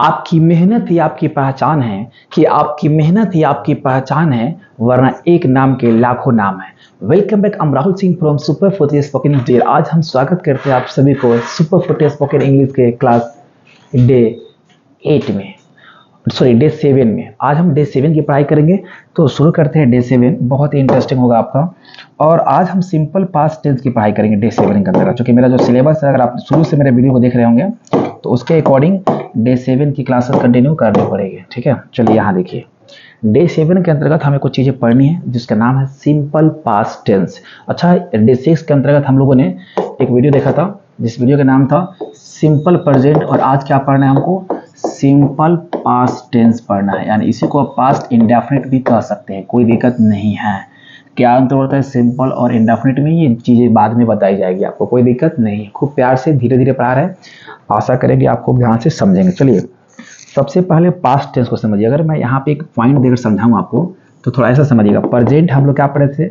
आपकी मेहनत ही आपकी पहचान है, कि आपकी मेहनत ही आपकी पहचान है, वरना एक नाम के लाखों नाम है। Welcome back, I'm Rahul Singh from super फुटी स्पोकन इंग्लिश। आज हम स्वागत करते हैं आप सभी को सुपर फुटी स्पोकन इंग्लिश के क्लास डे 8 में, सॉरी डे 7 में। आज हम डे 7 की पढ़ाई करेंगे, तो शुरू करते हैं डे 7। बहुत ही इंटरेस्टिंग होगा आपका। और आज हम सिंपल पास्ट टेंस की पढ़ाई करेंगे डे 7 के अंदर, क्योंकि मेरा जो सिलेबस है, अगर आप शुरू से मेरे वीडियो को देख रहे होंगे तो उसके अकॉर्डिंग डे 7 की क्लासेस कंटिन्यू करनी पड़ेगी। ठीक है, चलिए यहाँ देखिए, डे 7 के अंतर्गत हमें कुछ चीज़ें पढ़नी है जिसका नाम है सिंपल पास्ट टेंस। अच्छा, डे 6 के अंतर्गत हम लोगों ने एक वीडियो देखा था जिस वीडियो का नाम था सिंपल प्रेजेंट, और आज क्या पढ़ना है हमको, सिंपल पास्ट टेंस पढ़ना है। यानी इसी को आप पास्ट इंडेफिनिट भी कह सकते हैं, कोई दिक्कत नहीं है। क्या अंतर होता है सिंपल और इंडेफिनिट में, ये चीज़ें बाद में बताई जाएगी आपको, कोई दिक्कत नहीं। खूब प्यार से धीरे धीरे पढ़ा रहे हैं, आशा करेंगे आप खूब ध्यान से समझेंगे। चलिए सबसे पहले पास्ट टेंस को समझिए। अगर मैं यहाँ पे एक पॉइंट देकर समझाऊँ आपको तो थोड़ा ऐसा समझिएगा। प्रेजेंट हम लोग क्या पढ़े थे,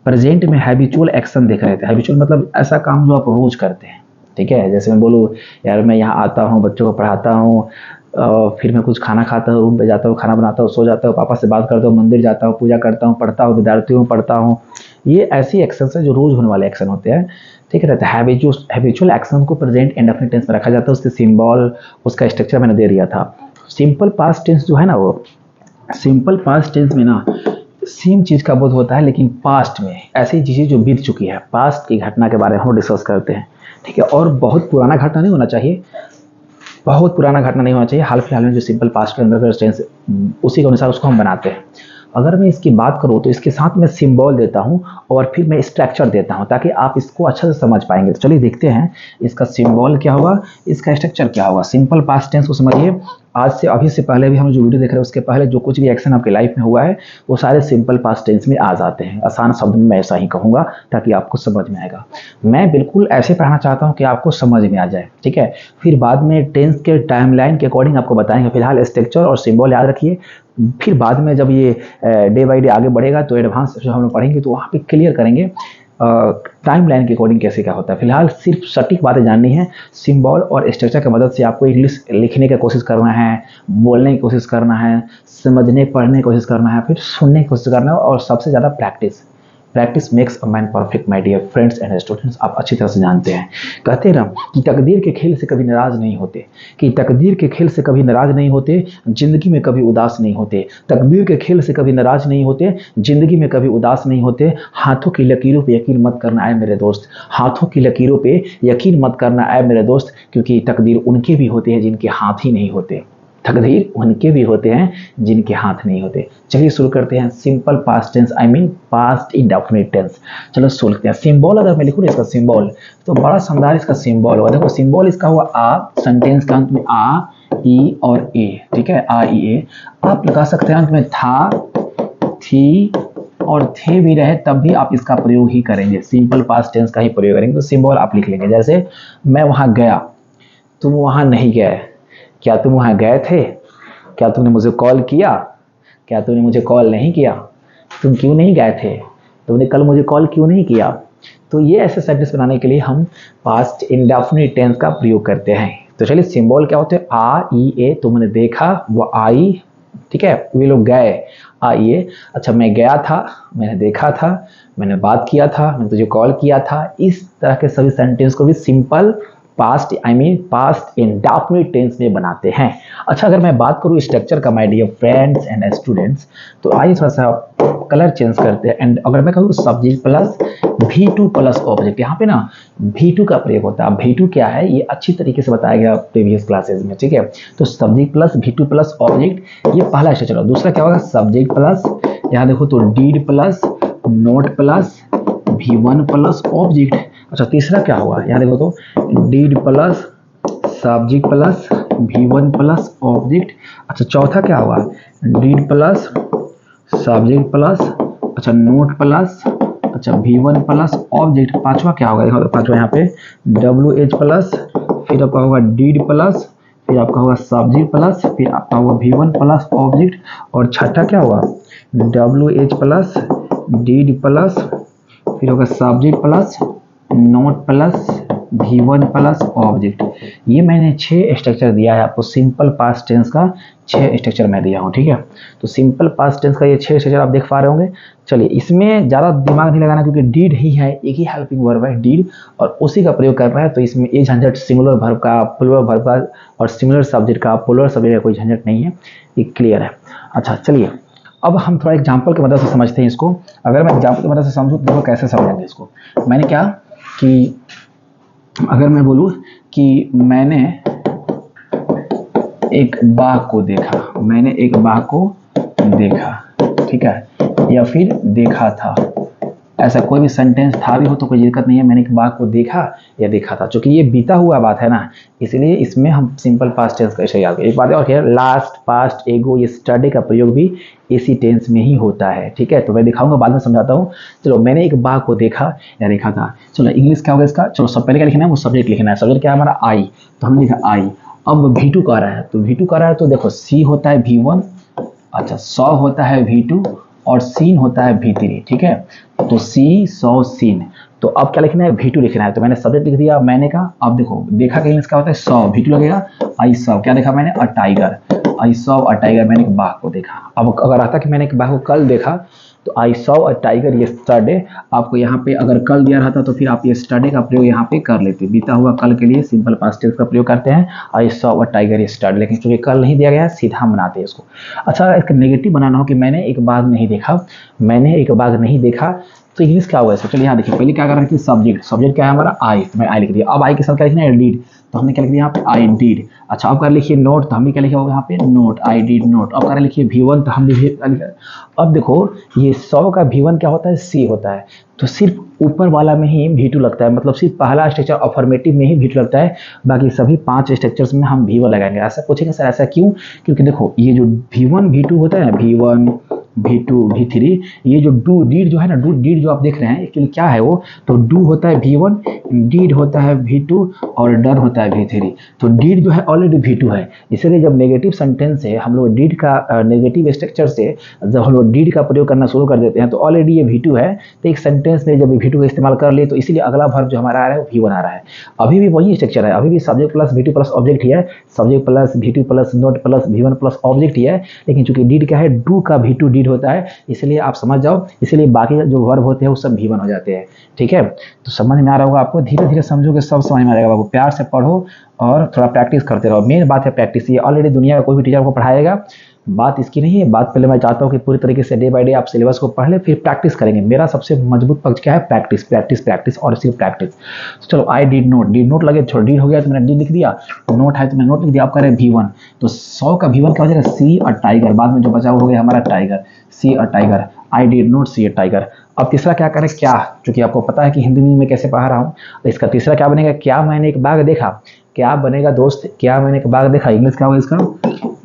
प्रेजेंट में हैबिचुअल एक्शन देख रहे थे। हैबिचुअल मतलब ऐसा काम जो आप रोज करते हैं। ठीक है, जैसे मैं बोलूँ यार मैं यहाँ आता हूँ, बच्चों को पढ़ाता हूँ, फिर मैं कुछ खाना खाता हूँ, रूम पे जाता हूँ, खाना बनाता हूँ, सो जाता हूँ, पापा से बात करता हूँ, मंदिर जाता हूँ, पूजा करता हूँ, पढ़ता हूँ, विद्यार्थी हूँ, पढ़ता हूँ। ये ऐसी एक्शन है जो रोज होने वाले एक्शन होते हैं। ठीक है, रहता है हैबिचुअल एक्शन को प्रेजेंट इंडेफिनिट टेंस में रखा जाता है। उसके सिंबल, उसका स्ट्रक्चर मैंने दे दिया था। सिंपल पास्ट टेंस जो है ना, वो सिंपल पास्ट टेंस में ना सेम चीज़ का बोध होता है, लेकिन पास्ट में ऐसी चीज़ें जो बीत चुकी है, पास्ट की घटना के बारे में हम डिस्कस करते हैं। ठीक है, और बहुत पुराना घटना नहीं होना चाहिए, बहुत पुराना घटना नहीं होना चाहिए, हाल फिलहाल में जो सिंपल पास्ट के अंदर टेंस उसी के अनुसार उसको हम बनाते हैं। अगर मैं इसकी बात करूँ तो इसके साथ मैं सिंबल देता हूँ और फिर मैं स्ट्रक्चर देता हूँ, ताकि आप इसको अच्छे से समझ पाएंगे। तो चलिए देखते हैं इसका सिंबल क्या होगा, इसका स्ट्रक्चर क्या होगा। सिंपल पास्ट टेंस को समझिए। आज से अभी से पहले भी हम जो वीडियो देख रहे हैं उसके पहले जो कुछ भी एक्शन आपके लाइफ में हुआ है वो सारे सिंपल पास्ट टेंस में आ जाते हैं। आसान शब्द में मैं ऐसा ही कहूँगा ताकि आपको समझ में आएगा। मैं बिल्कुल ऐसे पढ़ाना चाहता हूँ कि आपको समझ में आ जाए। ठीक है, फिर बाद में टेंस के टाइमलाइन के अकॉर्डिंग आपको बताएंगे। फिलहाल स्ट्रक्चर और सिंबल याद रखिए, फिर बाद में जब ये डे बाई डे आगे बढ़ेगा तो एडवांस जो हम लोग पढ़ेंगे तो वहाँ पे क्लियर करेंगे टाइम लाइन के अकॉर्डिंग कैसे क्या होता है। फिलहाल सिर्फ सटीक बातें जाननी है। सिंबल और स्ट्रक्चर की मदद से आपको इंग्लिश लिखने की कोशिश करना है, बोलने की कोशिश करना है, समझने पढ़ने की कोशिश करना है, फिर सुनने की कोशिश करना है, और सबसे ज़्यादा practice. Practice makes a man perfect my dear friends and students. आप अच्छी तरह से जानते हैं, कहते हैं ना कि तकदीर के खेल से कभी नाराज नहीं होते, कि तकदीर के खेल से कभी नाराज नहीं होते, जिंदगी में कभी उदास नहीं होते। तकदीर के खेल से कभी नाराज नहीं होते, जिंदगी में कभी उदास नहीं होते। हाथों की लकीरों पे यकीन मत करना है मेरे दोस्त, हाथों की लकीरों पे यकीन मत करना है मेरे दोस्त, क्योंकि तकदीर उनके भी होते हैं जिनके हाथ ही नहीं होते। तकदीर उनके भी होते हैं जिनके हाथ नहीं होते। चलिए शुरू करते हैं simple past tense, I mean past indefinite tense. चलो शुरू करते हैं। सिंबल अगर मैं लिखूँ इसका सिंबल तो बड़ा शानदार इसका सिंबल होगा। देखो सिंबल इसका हुआ आ, सेंटेंस का अंत में आ, ई और ए। ठीक है, आ ई ए। आप लगा सकते हैं अंत में था, थी और थे भी रहे तब भी आप इसका प्रयोग ही करेंगे, सिंपल पास्ट टेंस का ही प्रयोग करेंगे। तो सिंबल आप लिख लेंगे, जैसे मैं वहां गया, तुम वहां नहीं गए। क्या तुम वहां गए थे? क्या तुमने मुझे कॉल किया? क्या तुमने मुझे कॉल नहीं किया? तुम क्यों नहीं गए थे? तुमने कल मुझे कॉल क्यों नहीं किया? तो ये ऐसे सेंटेंस बनाने के लिए हम पास्ट इंडेफिनिट टेंस का प्रयोग करते हैं। तो चलिए सिंबल क्या होते हैं, आ ई ए। तुमने देखा, वो आई। ठीक है, वे लोग गए, आइए। अच्छा, मैं गया था, मैंने देखा था, मैंने बात किया था, मैंने तुझे कॉल किया था। इस तरह के सभी सेंटेंस को भी simple past I mean past indefinite tense में बनाते हैं। अच्छा, अगर मैं बात करूँ स्ट्रक्चर का my dear friends and students, तो आइए थोड़ा सा कलर चेंज करते हैं। एंड अगर मैं कहूँ subject plus V2 plus object, यहाँ पे ना V2 का प्रयोग होता है। V2 क्या है ये अच्छी तरीके से बताया गया प्रीवियस क्लासेज में। ठीक है, तो subject plus V2 plus object, ये पहला स्ट्रक्चर। दूसरा क्या होगा, सब्जेक्ट प्लस, यहाँ देखो तो did plus not plus V1 plus object. अच्छा, तीसरा क्या हुआ, यहाँ देखो तो did plus subject plus V1 plus object. अच्छा, चौथा क्या हुआ, डीड प्लस सब्जेक्ट प्लस, अच्छा नोट प्लस, अच्छा V1 प्लस ऑब्जेक्ट। पांचवा क्या होगा, देखो पांचवा यहाँ पे WH प्लस, फिर आपका होगा डीड प्लस, फिर आपका होगा सब्जेक्ट प्लस, फिर आपका होगा V1 प्लस ऑब्जेक्ट। और छठा क्या होगा, WH प्लस डीड प्लस, फिर होगा subject plus not plus V1 plus object. ये मैंने 6 स्ट्रक्चर दिया है आपको, सिंपल पास्ट टेंस का 6 स्ट्रक्चर मैं दिया हूँ, ठीक है। तो सिंपल पास्ट टेंस का ये 6 स्ट्रक्चर आप देख पा रहे होंगे। चलिए, इसमें ज़्यादा दिमाग नहीं लगाना क्योंकि डीड ही है, एक ही हेल्पिंग वर्ब है डीड, और उसी का प्रयोग कर रहा है। तो इसमें ये झंझट सिंगुलर वर्ब का, प्लूरल वर्ब का और सिंगुलर सब्जेक्ट का, प्लूरल सब्जेक्ट का कोई झंझट नहीं है, ये क्लियर है। अच्छा चलिए, अब हम थोड़ा एग्जाम्पल की मदद से समझते हैं इसको। अगर मैं एग्जाम्पल की मदद से समझूँ तो देखो कैसे समझेंगे इसको। मैंने क्या कि अगर मैं बोलूँ कि मैंने एक बाघ को देखा, मैंने एक बाघ को देखा, ठीक है, या फिर देखा था, ऐसा कोई भी सेंटेंस था भी हो तो कोई दिक्कत नहीं है। मैंने एक बाघ को देखा या देखा था, क्योंकि ये बीता हुआ बात है ना, इसलिए इसमें हम सिंपल पास्ट टेंस कैसे याद करें। एक बात है और है, लास्ट, पास्ट, एगो, ये स्टडी का प्रयोग भी इसी टेंस में ही होता है, ठीक है। तो मैं दिखाऊंगा, बाद में समझाता हूँ। चलो, मैंने एक बाघ को देखा या देखा था। चलो, इंग्लिश क्या होगा इसका, चलो सब पहले क्या लिखना है, वो सब्जेक्ट लिखना है। सब्जेक्ट क्या है हमारा, आई, तो हमने लिखा आई। अब V2 का रहा है, तो V2 का रहा है तो देखो सी होता है V1, अच्छा सौ होता है V2 और सीन होता है V3, ठीक है। तो सी, सौ, सीन। तो अब क्या लिखना है, V2 लिखना है। तो मैंने सब्जेक्ट लिख दिया, मैंने कहा। अब देखो, देखा का इंग्लिश क्या होता है, सौ, V2 लगेगा। आई सौ, क्या देखा मैंने, अ टाइगर, आई सौ अ टाइगर, मैंने एक बाघ को देखा। अब अगर आता कि मैंने एक बाघ को कल देखा, तो I saw a tiger yesterday, आपको यहाँ पे अगर कल दिया रहता तो फिर आप यस्टरडे का प्रयोग यहाँ पे कर लेते, बीता हुआ कल के लिए सिंपल पास्ट टेंस का प्रयोग करते हैं, I saw a tiger yesterday. लेकिन चूंकि कल नहीं दिया गया है, सीधा हम बनाते हैं इसको। अच्छा, एक नेगेटिव बनाना हो कि मैंने एक बाघ नहीं देखा, मैंने एक बाघ नहीं देखा, तो इंग्लिश क्या होगा इसको। चलिए यहाँ देखिए, पहले क्या कर रहे थे, सब्जेक्ट, सब्जेक्ट क्या है हमारा, आई, तो मैं आई लिख दिया। अब आई के साथ क्या लिखना है, डीड, तो हमने क्या लिख दिया यहाँ पे, आई डीड। अच्छा, अब कर लिखिए नोट, तो हमने क्या लिखा होगा यहाँ पे, नोट, आई डिड नोट। अब कर लिखिए V1, तो हम लिखिए। अब देखो, ये 100 का V1 क्या होता है, सी होता है, तो सिर्फ ऊपर वाला में ही V2 लगता है, मतलब सिर्फ पहला स्ट्रक्चर अफर्मेटिव में ही V2 लगता है, बाकी सभी 5 स्ट्रक्चर्स में हम V1 लगाएंगे। ऐसा पूछेंगे सर, ऐसा क्यों, क्योंकि देखो ये जो V1 V2 होता है ना, V1 V2 V3, ये जो डू डीड जो है ना, डीड जो आप देख रहे हैं एक्चुअली क्या है वो, तो डू होता है V1, डीड होता है V2 और डन होता है V3। तो डीड जो है ऑलरेडी V2 है, इसलिए जब नेगेटिव सेंटेंस है हम लोग डीड का नेगेटिव स्ट्रक्चर से जब हम लोग डीड का प्रयोग करना शुरू कर देते हैं, तो ऑलरेडी ये V2 है, तो एक सेंटेंस में जब V2 का इस्तेमाल कर लिए तो इसीलिए अगला वर्ब जो हमारा आ रहा है वो V1 आ रहा है। अभी भी वही स्ट्रक्चर है, अभी भी subject plus V2 plus object ही है, subject plus V2 plus not plus V1 plus object ही है, लेकिन चूंकि डीड क्या है, डू का V2 डीड होता है, इसलिए आप समझ जाओ, इसलिए बाकी जो वर्ब होते हैं वो सब V1 हो जाते हैं, ठीक है। तो समझ में आ रहा होगा आपको, धीरे धीरे समझोगे सब समझ में आ जाएगा। बाबू प्यार से पढ़ो और थोड़ा प्रैक्टिस करते रहो, मेन बात है प्रैक्टिस। ये ऑलरेडी दुनिया का कोई भी टीचर को पढ़ाएगा, बात इसकी नहीं है। बात पहले मैं चाहता हूँ कि पूरी तरीके से डे बाय डे आप सिलेबस को पढ़ ले, फिर प्रैक्टिस करेंगे। मेरा सबसे मजबूत पक्ष क्या है, प्रैक्टिस प्रैक्टिस प्रैक्टिस और सिर्फ प्रैक्टिस। तो चलो, आई डिड नोट लगे, छोड़ डीड हो गया तो मैंने डी लिख दिया, नोट है तो मैंने नोट लिख दिया। आप कह रहे हैं V1, तो 100 का V1 क्या हो जाएगा, सी अ टाइगर, बाद में जो बचा हो गया हमारा tiger, see a tiger, I did not see a tiger. अब तीसरा क्या करें, क्या, क्योंकि आपको पता है कि हिंदी में कैसे पढ़ा रहा हूँ, तो इसका तीसरा क्या बनेगा, क्या मैंने एक बाघ देखा। क्या बनेगा दोस्त, क्या मैंने एक बाघ देखा, इंग्लिश क्या होगा इसका,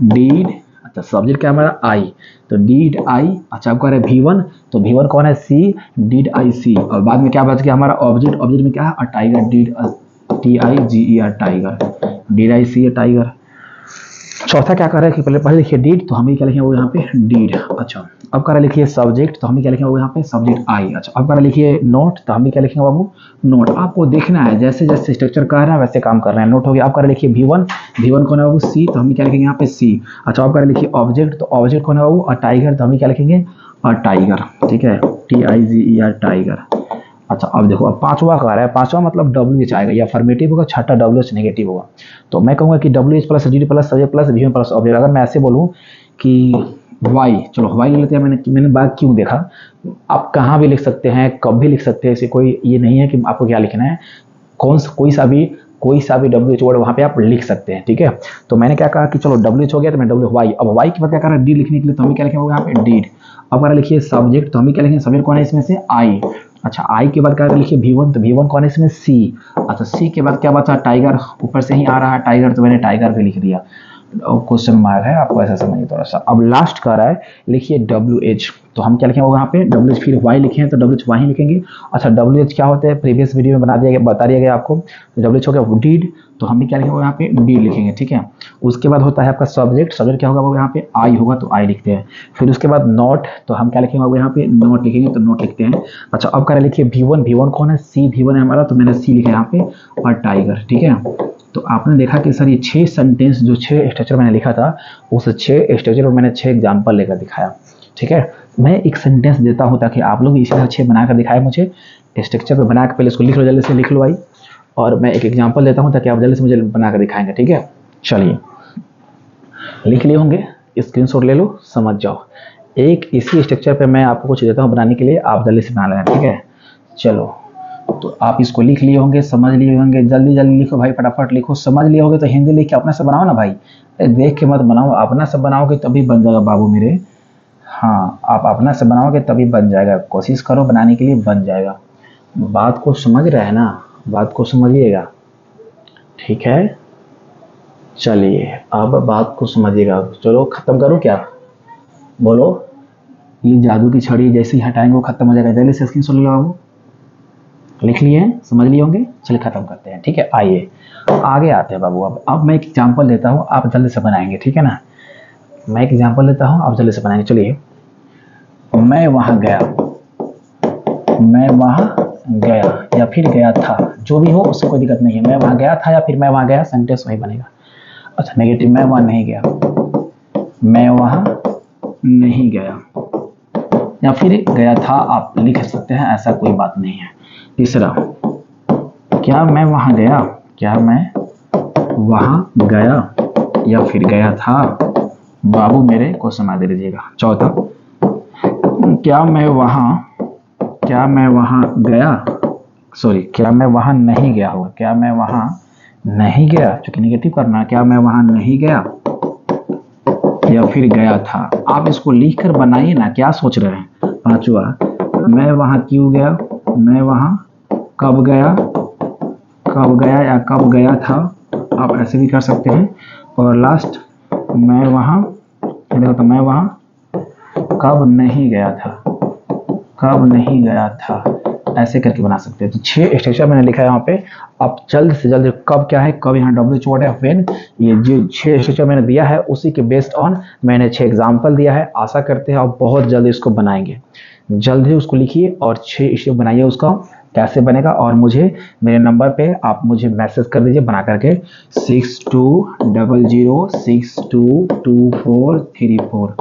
डीड। अच्छा, सब्जेक्ट क्या हमारा, आई, तो डीड आई। अच्छा, आपको कह रहे हैं V1, तो V1 कौन है, सी, डीड आई सी, और बाद में क्या बच गया हमारा ऑब्जेक्ट, ऑब्जेक्ट में क्या है, a tiger, did TIGER tiger, did I see tiger. चौथा क्या कर रहा है कि पहले लिखिए डीड, तो हम ही क्या लिखेंगे वो यहाँ पे डीड। अच्छा, अब कर लिखिए सब्जेक्ट, तो हम ही क्या लिखेंगे वो यहाँ पे सब्जेक्ट आई। अच्छा, अब कर लिखिए नोट, तो हम भी क्या लिखेंगे बाबू, नोट। आपको देखना है जैसे जैसे स्ट्रक्चर कर रहा है वैसे काम कर रहे हैं। नोट हो गया। आप कर लिखिए V1 कौन है बाबू, सी, तो हम भी क्या लिखेंगे यहाँ पे सी। अच्छा, आप कर लिखिए ऑब्जेक्ट, तो ऑब्जेक्ट कौन है बाबू, अ टाइगर, तो हम भी क्या लिखेंगे, अ टाइगर, ठीक है, TIGER टाइगर। अच्छा, अब देखो, अब पांचवा का रहा है, पांचवा मतलब WH आएगा, या अफर्मेटिव होगा, छठा WH नेगेटिव होगा। तो मैं कहूँगा कि WH plus GD plus subject plus V1 plus object. अगर मैं ऐसे बोलूँ कि वाई, चलो वाई ले लेते हैं, मैंने बाघ क्यों देखा, आप कहाँ भी लिख सकते हैं, कब भी लिख सकते हैं, ऐसे कोई ये नहीं है कि आपको क्या लिखना है, कोई सा भी WH वर्ड वहाँ पे आप लिख सकते हैं, ठीक है। तो मैंने क्या कहा कि चलो WH हो गया, तो मैं WY, अब वाई के बाद क्या कर रहा है, डी लिखने के लिए, तो हम क्या लिखेंगे यहाँ पे डीड। अब अगर लिखिए सब्जेक्ट, तो हम क्या लिखेंगे, सब्जेक्ट कौन है इसमें से, आई। अच्छा, आई के बाद क्या लिखिए V1, तो V1 कौन है इसमें, सी। अच्छा, सी के बाद क्या बचा, टाइगर, ऊपर से ही आ रहा है टाइगर, तो मैंने टाइगर पे लिख दिया। क्वेश्चन मार्क है, आपको ऐसा समझिए थोड़ा सा। अब लास्ट कर रहा है, लिखिए WH, तो हम क्या लिखेंगे यहाँ पे WH, फिर Y लिखे हैं तो WH वहीं लिखेंगे। अच्छा WH क्या होता है, प्रीवियस वीडियो में बता दिया गया आपको। तो WH हो गया डीड, तो हम भी क्या लिखेंगे यहाँ पे डी लिखेंगे, ठीक है। उसके बाद होता है आपका सब्जेक्ट, सब्जेक्ट क्या होगा वो यहाँ पे आई होगा तो आई लिखते हैं। फिर उसके बाद नोट, तो हम क्या लिखेंगे वो यहाँ पे नोट लिखेंगे तो नोट लिखते हैं। अच्छा अब करें लिखिए V1, V1 कौन है, V1 है हमारा, तो मैंने C लिखा यहाँ पे और टाइगर, ठीक है। तो आपने देखा कि सर ये 6 सेंटेंस जो 6 स्ट्रक्चर मैंने लिखा था, उस 6 स्ट्रक्चर में मैंने 6 एग्जाम्पल लेकर दिखाया, ठीक है। मैं एक सेंटेंस देता हूँ ताकि आप लोग इसी तरह 6 बनाकर दिखाए मुझे, स्ट्रक्चर पे बना के पहले इसको लिख लो, जल्दी से लिख लो भाई। और मैं एक एग्जाम्पल देता हूँ ताकि आप जल्दी से मुझे बनाकर दिखाएंगे, ठीक है। चलिए लिख लिए होंगे, स्क्रीनशॉट ले लो, समझ जाओ। एक इसी स्ट्रक्चर पे मैं आपको कुछ देता हूँ बनाने के लिए, आप जल्दी से बना लेना, ठीक है। चलो तो आप इसको लिख लिए होंगे, समझ लिए होंगे, जल्दी जल्दी लिखो भाई, फटाफट लिखो। समझ लिए होगे तो हिंदी लिख के अपने से बनाओ ना भाई, देख के मत बनाओ, अपना से बनाओगे तभी बन जाएगा बाबू मेरे। हाँ आप अपना से बनाओगे तभी बन जाएगा, कोशिश करो बनाने के लिए, बन जाएगा। बात को समझ रहे हैं ना, बात को समझिएगा, ठीक है। चलिए अब बात को समझिएगा, चलो खत्म करो क्या, बोलो। ये जादू की छड़ी जैसे ही हटाएंगे वो खत्म हो जाएगा, जल्दी से स्क्रीनशॉट ले लो बाबू। लिख लिए हैं, समझ लिए होंगे, चलिए खत्म करते हैं, ठीक है। आइए आगे आते हैं बाबू। अब मैं एक एग्जांपल देता हूँ, आप जल्दी से बनाएंगे, ठीक है ना। मैं एक एग्जांपल देता हूँ, आप जल्दी से बनाएंगे। चलिए मैं वहाँ गया, मैं वहाँ गया या फिर गया था, जो भी हो उससे कोई दिक्कत नहीं है। मैं वहाँ गया था या फिर मैं वहाँ गया, सेंटेंस वही बनेगा। अच्छा नेगेटिव, मैं वहाँ नहीं गया, मैं वहाँ नहीं गया या फिर गया था, आप लिख सकते हैं, ऐसा कोई बात नहीं है। तीसरा, क्या मैं वहाँ गया, क्या मैं वहाँ गया या फिर गया था, बाबू मेरे को सुना दे लीजिएगा। चौथा, क्या मैं वहाँ गया, सॉरी क्या मैं वहाँ नहीं गया होगा, क्या मैं वहाँ नहीं गया, चूंकि निगेटिव करना, क्या मैं वहाँ नहीं गया या फिर गया था। आप इसको लिख कर बनाइए ना, क्या सोच रहे हैं। पांचवा, मैं वहाँ क्यों गया, मैं वहाँ कब गया या कब गया था, आप ऐसे भी कर सकते हैं। और लास्ट, मैं वहाँ कब नहीं गया था, ऐसे करके बना सकते हैं। तो 6 स्ट्रक्चर मैंने लिखा है यहाँ पे। आप जल्द से जल्द, कब क्या है, कब यहाँ WH वर्ड है, व्हेन, ये जो 6 स्ट्रक्चर मैंने दिया है उसी के बेस्ड ऑन मैंने 6 एग्जाम्पल दिया है। आशा करते हैं आप बहुत जल्द इसको बनाएंगे, जल्द ही उसको लिखिए और 6 स्ट्रक्चर बनाइए। उसका कैसे बनेगा और मुझे मेरे नंबर पे आप मुझे मैसेज कर दीजिए बना करके 6200622434।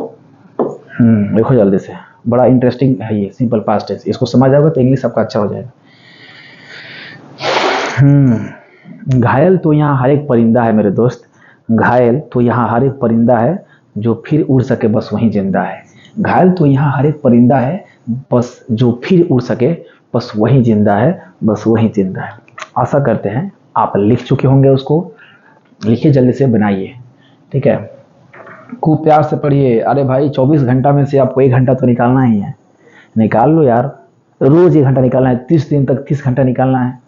देखो जल्दी से, बड़ा इंटरेस्टिंग है ये, सिंपल पास्ट टेंस। इसको समझ जाओगे तो इंग्लिश आपका अच्छा हो जाएगा। घायल तो यहाँ हर एक परिंदा है मेरे दोस्त, घायल तो यहाँ हर एक परिंदा है, जो फिर उड़ सके बस वहीं जिंदा है। घायल तो यहाँ हर एक परिंदा है, बस जो फिर उड़ सके बस वही जिंदा है, बस वही जिंदा है। आशा करते हैं आप लिख चुके होंगे, उसको लिखिए, जल्दी से बनाइए, ठीक है। खूब प्यार से पढ़िए। अरे भाई 24 घंटा में से आपको 1 घंटा तो निकालना ही है, निकाल लो यार, रोज 1 घंटा निकालना है, 30 दिन तक 30 घंटा निकालना है।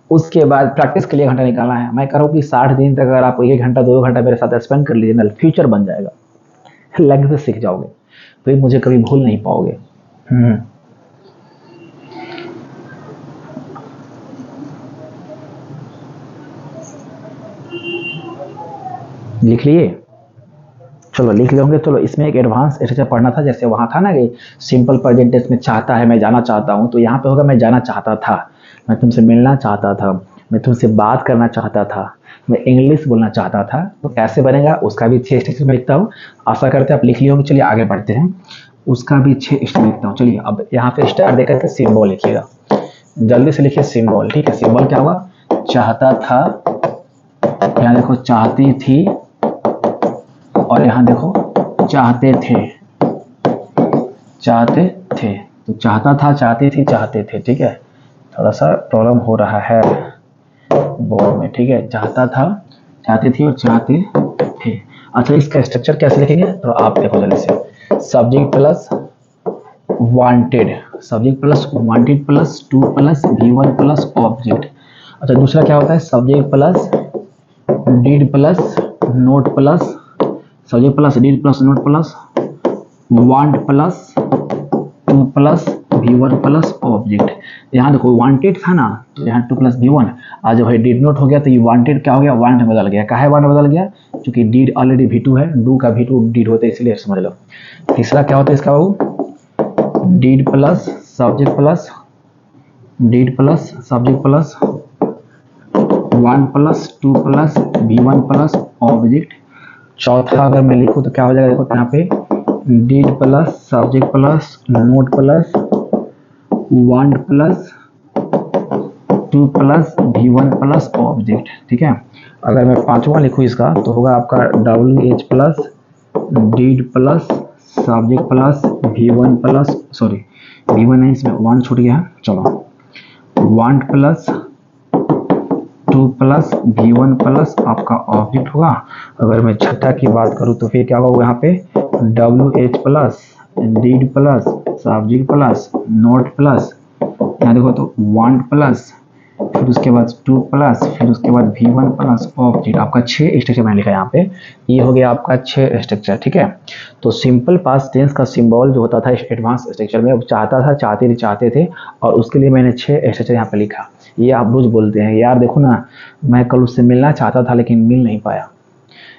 उसके बाद प्रैक्टिस के लिए 1 घंटा निकालना है। मैं कह रहा हूँ कि 60 दिन तक अगर आप 1 घंटा 2 घंटा मेरे साथ स्पेंड कर लीजिए ना, फ्यूचर बन जाएगा, लैंग्वेज सीख जाओगे, फिर मुझे कभी भूल नहीं पाओगे। लिख लिए, चलो लिख लोगे। चलो इसमें एक एडवांस स्ट्रक्चर पढ़ना था, जैसे वहाँ था ना कि सिंपल प्रेजेंट टेंस में चाहता है, मैं जाना चाहता हूँ, तो यहाँ पे होगा मैं जाना चाहता था, मैं तुमसे मिलना चाहता था, मैं तुमसे बात करना चाहता था, मैं इंग्लिश बोलना चाहता था। तो कैसे बनेगा उसका भी 6 स्ट्रक्चर में लिखता हूँ। आशा करते हैं आप लिख लिए होंगे। चलिए आगे बढ़ते हैं, उसका भी 6 स्ट्रक्चर लिखता हूँ। चलिए अब यहाँ पे स्टार देकर के सिंबल लिखिएगा, जल्दी से लिखिए सिंबल, ठीक है। सिंबल क्या हुआ, चाहता था, यहाँ देखो चाहती थी, और यहाँ देखो चाहते थे, तो चाहता था, चाहती थी, चाहते थे, ठीक है। थोड़ा सा प्रॉब्लम हो रहा है बोर्ड में, ठीक है। चाहता था, चाहती थी और चाहते थे। अच्छा इसका स्ट्रक्चर कैसे लिखेंगे, तो आप देखो जल्दी से, subject plus wanted, subject plus wanted plus to plus V1 plus object. अच्छा दूसरा क्या होता है, subject plus did plus not plus subject plus did plus not plus want plus to plus V1 plus object. यहाँ देखो wanted था ना, तो यहाँ 2 प्लस V1, आज जब डीड नोट हो गया तो ये वांटेड क्या हो गया, वांट बदल गया। क्या है वांट बदल गया, क्योंकि डीड ऑलरेडी V2 है, डू का V2 डीड होता है, इसलिए समझ लो। तीसरा क्या होता है इसका बाबू, did plus subject plus did plus subject plus 1 plus 2 plus V1 plus object. चौथा अगर मैं लिखूँ तो क्या हो जाएगा, देखो यहाँ पे did plus subject plus not plus 1 plus 2 plus V1 plus object. ठीक है, अगर मैं पांचवा लिखूँ इसका तो होगा आपका WH plus did plus subject plus V1 plus, sorry V1 है इसमें 1 छूट गया, चलो 1 प्लस 2 प्लस V1 प्लस आपका ऑब्जेक्ट होगा। अगर मैं छठा की बात करूँ तो फिर क्या होगा, यहाँ पे WH plus did plus subject plus not plus, यहाँ देखो तो 1 प्लस फिर उसके बाद 2 प्लस फिर उसके बाद V1 प्लस ऑब्जेक्ट। आपका 6 स्ट्रक्चर मैंने लिखा है यहाँ पे, ये हो गया आपका 6 स्ट्रक्चर। ठीक है, तो सिंपल पास्ट टेंस का सिंबल जो होता था एडवांस स्ट्रक्चर में, चाहता था चाहते थे, और उसके लिए मैंने 6 स्ट्रक्चर यहाँ पे लिखा। ये आप रोज बोलते हैं, यार देखो ना मैं कल उससे मिलना चाहता था लेकिन मिल नहीं पाया,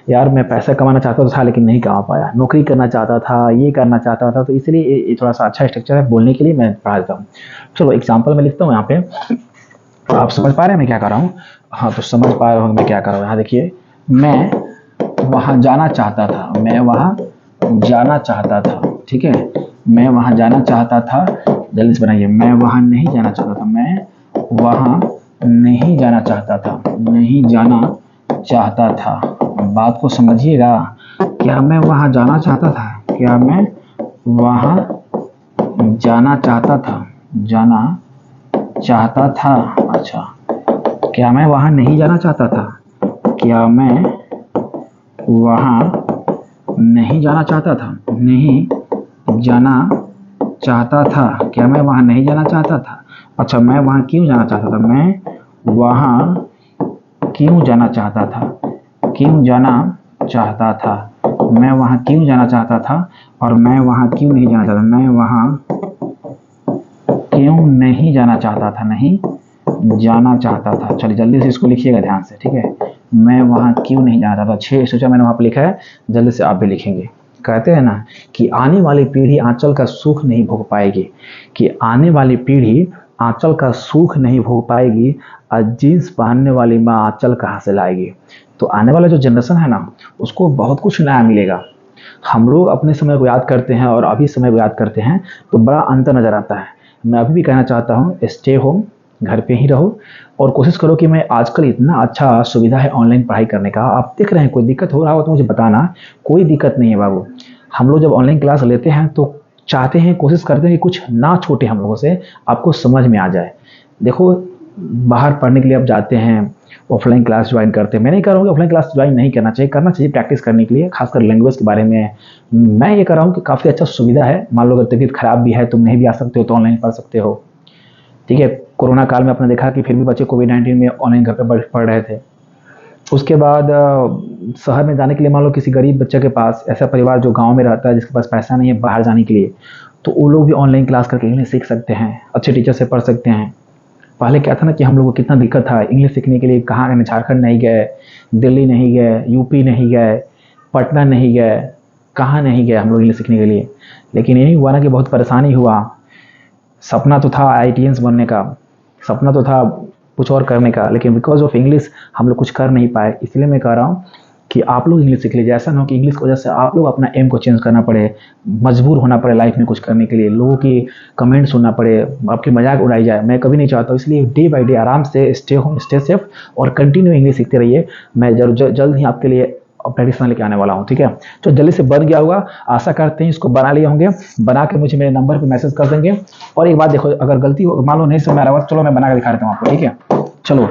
यार मैं पैसा कमाना चाहता था लेकिन नहीं कमा पाया, नौकरी करना चाहता था, ये करना चाहता था। तो इसलिए ये थोड़ा सा अच्छा स्ट्रक्चर है बोलने के लिए, मैं पढ़ा देता हूँ। चलो एग्जाम्पल में लिखता हूँ यहाँ पे, आप समझ पा रहे हैं मैं क्या कर रहा हूँ। हाँ, तो समझ पा रहे हो मैं क्या कर रहा हूँ। यहाँ देखिए, मैं वहाँ जाना चाहता था, मैं वहाँ जाना चाहता था। ठीक है, मैं वहाँ जाना चाहता था, जल्दी से बनाइए, मैं वहाँ नहीं जाना चाहता था, मैं वहाँ नहीं जाना चाहता था, नहीं जाना चाहता था। बात को समझिएगा, क्या मैं वहाँ जाना चाहता था, क्या मैं वहाँ जाना चाहता था, जाना चाहता था। अच्छा, क्या मैं वहाँ नहीं जाना चाहता था, क्या मैं वहाँ नहीं जाना चाहता था, नहीं जाना चाहता था, क्या मैं वहाँ नहीं जाना चाहता था। अच्छा, मैं वहाँ क्यों जाना चाहता था, मैं वहाँ क्यों जाना चाहता था, क्यों जाना चाहता था, मैं वहाँ क्यों जाना चाहता था, और मैं वहाँ क्यों नहीं जाना चाहता, मैं वहाँ क्यों नहीं जाना चाहता था, नहीं जाना चाहता था। चलिए जल्दी से इसको लिखिएगा ध्यान से। ठीक है, मैं वहाँ क्यों नहीं जाना चाहता, 6 स्ट्रक्चर मैंने वहाँ पर लिखा है, जल्दी से आप भी लिखेंगे। कहते हैं ना कि आने वाली पीढ़ी आंचल का सुख नहीं भोग पाएगी, कि आने वाली पीढ़ी आंचल का सुख नहीं भोग पाएगी, और जीन्स पहनने वाली माँ आंचल कहाँ से लाएगी। तो आने वाला जो जनरेशन है ना, उसको बहुत कुछ नया मिलेगा। हम लोग अपने समय को याद करते हैं और अभी समय को याद करते हैं तो बड़ा अंतर नजर आता है। मैं अभी भी कहना चाहता हूँ, स्टे होम, घर पे ही रहो, और कोशिश करो कि मैं आजकल इतना अच्छा सुविधा है ऑनलाइन पढ़ाई करने का, आप देख रहे हैं कोई दिक्कत हो रहा हो तो मुझे बताना, कोई दिक्कत नहीं है बाबू। हम लोग जब ऑनलाइन क्लास लेते हैं तो चाहते हैं, कोशिश करते हैं कि कुछ ना छूटे हम लोगों से, आपको समझ में आ जाए। देखो, बाहर पढ़ने के लिए आप जाते हैं, ऑफलाइन क्लास ज्वाइन करते हैं, मैं नहीं कह रहा हूँ कि ऑफलाइन क्लास ज्वाइन नहीं करना चाहिए, करना चाहिए प्रैक्टिस करने के लिए, खासकर लैंग्वेज के बारे में। मैं ये कह रहा हूँ कि काफ़ी अच्छा सुविधा है। मान लो अगर तबीयत खराब भी है, तुम नहीं भी आ सकते हो तो ऑनलाइन पढ़ सकते हो। ठीक है, कोरोना काल में आपने देखा कि फिर भी बच्चे कोविड-19 में ऑनलाइन घर पे पढ़ रहे थे। उसके बाद शहर में जाने के लिए, मान लो किसी गरीब बच्चे के पास, ऐसा परिवार जो गाँव में रहता है जिसके पास पैसा नहीं है बाहर जाने के लिए, तो वो लोग भी ऑनलाइन क्लास करके इंग्लिश सीख सकते हैं, अच्छे टीचर से पढ़ सकते हैं। पहले क्या था ना कि हम लोगों को कितना दिक्कत था इंग्लिश सीखने के लिए, कहाँ गए, झारखंड नहीं गए, दिल्ली नहीं गए, यूपी नहीं गए, पटना नहीं गए, कहाँ नहीं गए हम लोग इंग्लिश सीखने के लिए। लेकिन यही हुआ ना कि बहुत परेशानी हुआ। सपना तो था IITians बनने का, सपना तो था कुछ और करने का, लेकिन बिकॉज ऑफ इंग्लिश हम लोग कुछ कर नहीं पाए। इसलिए मैं कह रहा हूँ कि आप लोग इंग्लिश सीख लीजिए। ऐसा ना हो कि इंग्लिश की वजह से आप लोग अपना एम को चेंज करना पड़े, मजबूर होना पड़े लाइफ में कुछ करने के लिए, लोगों की कमेंट सुनना पड़े, आपकी मजाक उड़ाई जाए। मैं कभी नहीं चाहता हूँ। इसलिए डे बाय डे आराम से स्टे होम, स्टे सेफ, और कंटिन्यू इंग्लिश सीखते रहिए। मैं जल्द ही आपके लिए प्रैक्टिस लेके आने वाला हूँ। ठीक है, तो जल्दी से बन गया होगा, आशा करते हैं इसको बना लिए होंगे। बना के मुझे मेरे नंबर पे मैसेज कर देंगे। और एक बात देखो, अगर गलती मान लो नहीं समझ आ रहा है, चलो मैं बना के दिखा देता हूँ आपको। ठीक है, चलो,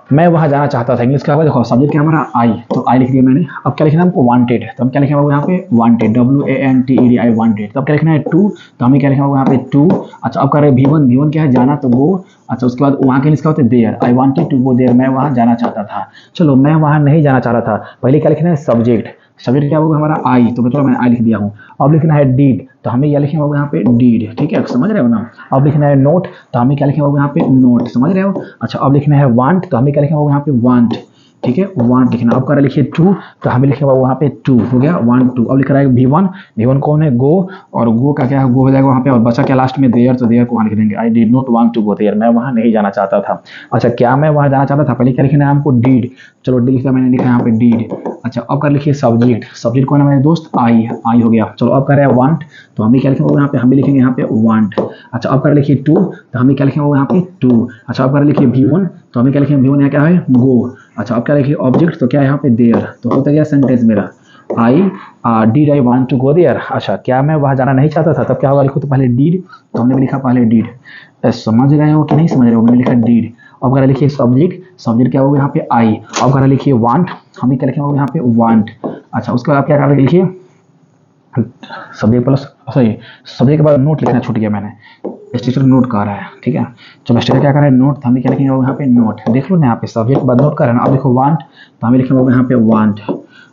मैं वहाँ जाना चाहता था, इंग्लिश क्या होगा, देखो सब्जेक्ट क्या हमारा आई, तो आई लिख दिया मैंने। अब क्या लिखना है हमको, वांटेड, तो हम क्या लिखेंगे यहाँ पे, वांटेड, WANTED, वांटेड। तो अब क्या लिखना है, टू, तो हमें क्या लिखना होगा यहाँ पे, टू। अच्छा, अब कर रहे V1, V1 क्या है, जाना, तो वो। अच्छा, उसके बाद वहाँ के इंग्लिश क्या होते हैं, there, I wanted to go there, मैं वहाँ जाना चाहता था। चलो, मैं वहाँ नहीं जाना चाह रहा था, पहले क्या लिखना है, सब्जेक्ट, सब्जेक्ट क्या होगा हमारा आई, तो चलो मैंने आई लिख दिया हूँ। अब लिखना है डीड, तो हमें क्या लिखेंगे होगा यहाँ पे डीड, ठीक है, समझ रहे हो ना। अब लिखना है नोट, तो हमें क्या लिखेंगे होगा यहाँ पे नोट, समझ रहे हो। अच्छा, अब लिखना है वांट, तो हमें क्या लिखेंगे होगा यहाँ पे वांट, ठीक है, वांट लिखना। अब कर लिखिए टू, तो हमें लिखेगा वहाँ पे टू, हो गया वन टू। अब लिख रहा है V1, V1 कौन है, गो, और गो का क्या है, गो हो जाएगा वहाँ पे, और बचा क्या लास्ट में देयर, तो देयर को वहाँ लिख देंगे। I did not want to go there, मैं वहाँ नहीं जाना चाहता था। अच्छा, क्या मैं वहाँ जाना चाहता था, पहले क्या लिखना है हमको डीड, चलो डी लिखा, मैंने लिखा यहाँ पे डीड। अच्छा, अब कर लिखिए सब्जेक्ट, सब्जेक्ट कौन है मेरे दोस्त, आई, आई हो गया। चलो अब कर रहे हैं वांट, तो हम भी क्या लिखेंगे यहाँ पे, हम भी लिखेंगे यहाँ पे वांट। अच्छा, अब कर लिखिए टू, तो हम भी क्या लिखेंगे यहाँ पे टू। अच्छा, अब कर लिखिए V1, तो हमें क्या लिखेंगे V1 यहाँ क्या है, गो। अच्छा, अब क्या लिखिए ऑब्जेक्ट, तो क्या है यहाँ पे देयर, तो होता गया सेंटेंस मेरा, I did I want to go there. अच्छा, क्या मैं वहाँ जाना नहीं चाहता था, तब क्या होगा, लिखो तो पहले डीड, तो हमने भी लिखा पहले डीड। समझ रहे हो कि नहीं समझ रहे हो, मैंने लिखा डीड। अब करा लिखिए सब्जेक्ट, सब्जेक्ट क्या होगा यहाँ पे आई। अब करा लिखिए वांट, हम भी क्या लिखेंगे यहाँ पे वांट। अच्छा, उसके बाद आप क्या कर लिखिए सब्जेक्ट प्लस, सॉरी सब्जेक्ट के बाद नोट लिखना छूट गया मैंने, स्टेचर नोट कर रहा है, ठीक है। चलो स्टेचर क्या कर रहा है, नोट, तो हमें क्या लिखेंगे यहाँ पे नोट, देख लो ना यहाँ पे सब्जेक्ट के बाद नोट कर रहे हैं ना। अब देखो वांट, तो हमें लिखेंगे यहाँ पे वांट।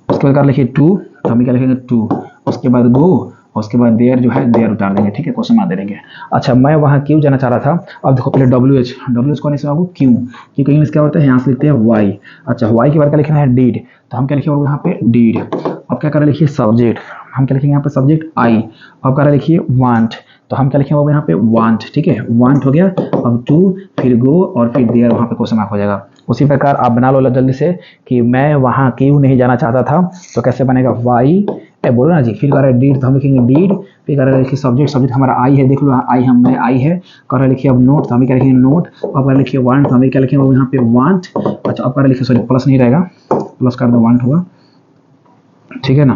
उसके बाद लिखिए टू, तो हमें क्या लिखेंगे टू। उसके बाद गो, और उसके बाद देयर जो है देयर उतार देंगे, ठीक है, क्वेश्चन मार देंगे। अच्छा, मैं वहाँ क्यों जाना चाह रहा था, अब देखो पहले WH, WH कौन है आपको, क्यों, क्योंकि इंग्लिश क्या होता है, यहाँ से लिखते हैं वाई। अच्छा, वाई के बाद क्या लिखना है डीड, तो हम क्या लिखेंगे यहाँ पे डीड। अब क्या कर लिखिए सब्जेक्ट, हम क्या लिखेंगे यहाँ पे सब्जेक्ट आई। अब कर लिखिए वांट, तो हम क्या लिखेंगे यहाँ पे वांट, ठीक है, वांट हो गया। अब टू, फिर गो, और फिर देयर, वहाँ पे क्वेश्चन मार्क हो जाएगा। उसी प्रकार आप बना लो जल्दी से कि मैं वहाँ क्यों नहीं जाना चाहता था, तो कैसे बनेगा, वाई बोलो ना जी, फिर कर रहे डीड, तो हम लिखेंगे डीड, फिर कर रहे लिखिए सब्जेक्ट, सब्जेक्ट हमारा आई है, देख लो आई, हमें आई है। कर रहे लिखिए अब नोट, तो हमें क्या लिखेंगे नोट। अब कर लिखिए वांट, तो हमें क्या लिखेंगे यहाँ पे वांट। अच्छा, अब कर लिखिए, सॉरी प्लस नहीं रहेगा, प्लस कर दो, वांट होगा, ठीक है ना,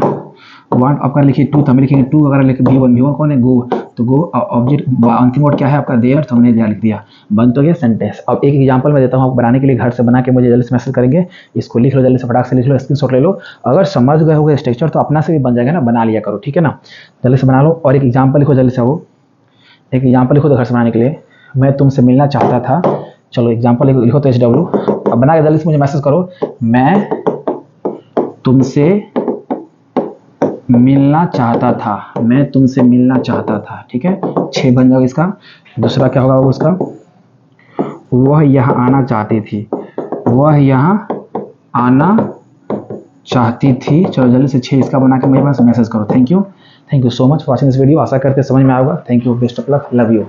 वांट। अब कर लिखिए टू, तो हमें लिखेंगे टू। अगर लिखे V1, V1 कौन है, गो, तो गो ऑब्जेक्ट अंतिम वर्ड क्या है आपका देयर, तो हमने दिया लिख दिया, बन तो गया सेंटेंस। अब एक एग्जांपल मैं देता हूँ आपको बनाने के लिए, घर से बना के मुझे जल्दी से मैसेज करेंगे, इसको लिख लो जल्दी से, फटाक से लिख लो, स्क्रीनशॉट ले लो। अगर समझ गए होगे स्ट्रक्चर तो अपना से भी बन जाएगा ना, बना लिया करो, ठीक है ना, जल्दी से बना लो। और एक एग्जाम्पल लिखो जल्दी से, वो एक एग्जाम्पल लिखो तो घर से बनाने के लिए, मैं तुमसे मिलना चाहता था, चलो एग्जाम्पल लिखो तो HW, अब बना के जल्दी से मुझे मैसेज करो, मैं तुमसे मिलना चाहता था, मैं तुमसे मिलना चाहता था, ठीक है, 6 बन जाएगा इसका। दूसरा क्या होगा उसका, वह यहाँ आना चाहती थी, वह यहाँ आना चाहती थी। चलो जल्दी से 6 इसका बना के मेरे पास मैसेज करो। Thank you so much for watching this video, आशा करते समझ में आएगा। Thank you, best of luck, love you.